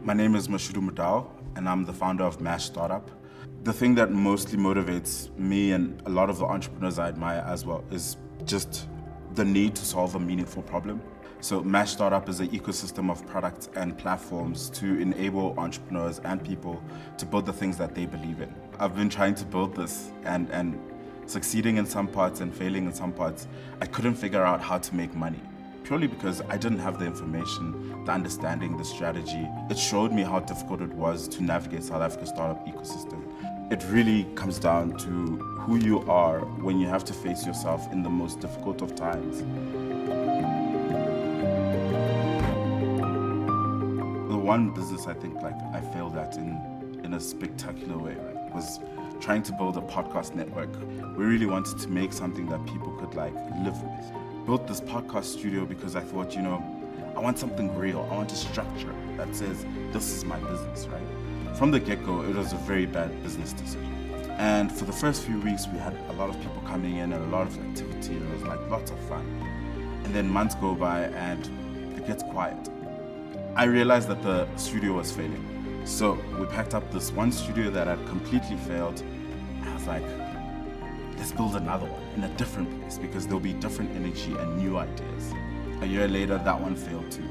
My name is Mashudu Modau, and I'm the founder of Mash Startup. The thing that mostly motivates me and a lot of the entrepreneurs I admire as well is just the need to solve a meaningful problem. So Mash Startup is an ecosystem of products and platforms to enable entrepreneurs and people to build the things that they believe in. I've been trying to build this and succeeding in some parts and failing in some parts. I couldn't figure out how to make money, purely because I didn't have the information, the understanding, the strategy. It showed me how difficult it was to navigate South Africa's startup ecosystem. It really comes down to who you are when you have to face yourself in the most difficult of times. The one business I think I failed at in a spectacular way, right, was trying to build a podcast network. We really wanted to make something that people could live with. Built this podcast studio because I thought, I want something real. I want a structure that says, this is my business, right? From the get-go, it was a very bad business decision. And for the first few weeks, we had a lot of people coming in and a lot of activity. It was lots of fun. And then months go by and it gets quiet. I realized that the studio was failing. So we packed up this one studio that had completely failed. And I was like, let's build another one in a different place because there'll be different energy and new ideas. A year later, that one failed too.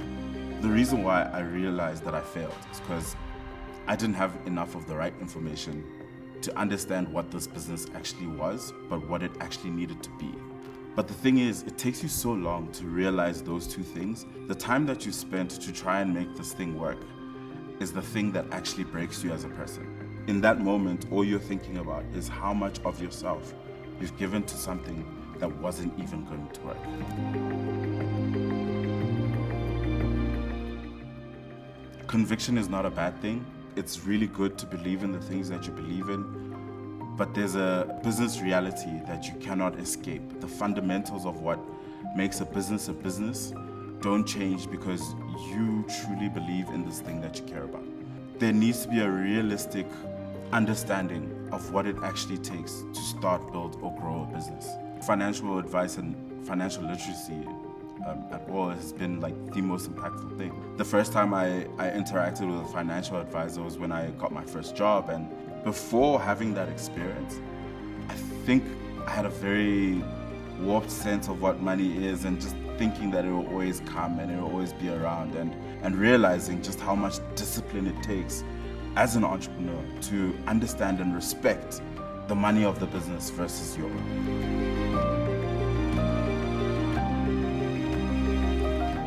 The reason why I realized that I failed is because I didn't have enough of the right information to understand what this business actually was, but what it actually needed to be. But the thing is, it takes you so long to realize those two things. The time that you spent to try and make this thing work is the thing that actually breaks you as a person. In that moment, all you're thinking about is how much of yourself you've given to something that wasn't even going to work. Conviction is not a bad thing. It's really good to believe in the things that you believe in, but there's a business reality that you cannot escape. The fundamentals of what makes a business don't change because you truly believe in this thing that you care about. There needs to be a realistic understanding of what it actually takes to start, build, or grow a business. Financial advice and financial literacy at all has been the most impactful thing. The first time I interacted with a financial advisor was when I got my first job, and before having that experience, I think I had a very warped sense of what money is and just thinking that it will always come and it will always be around, and realizing just how much discipline it takes as an entrepreneur to understand and respect the money of the business versus your own.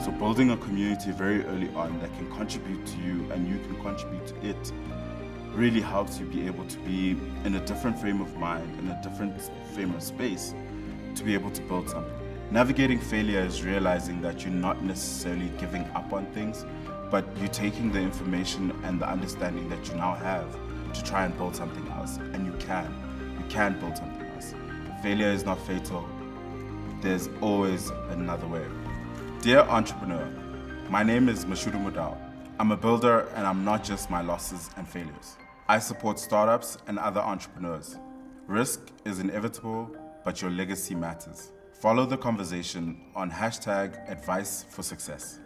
So building a community very early on that can contribute to you and you can contribute to it really helps you be able to be in a different frame of mind, in a different frame of space, to be able to build something. Navigating failure is realizing that you're not necessarily giving up on things, but you're taking the information and the understanding that you now have to try and build something else. And you can build something else. Failure is not fatal. There's always another way. Dear entrepreneur, my name is Mashudu Modau. I'm a builder, and I'm not just my losses and failures. I support startups and other entrepreneurs. Risk is inevitable, but your legacy matters. Follow the conversation on #AdviceForSuccess.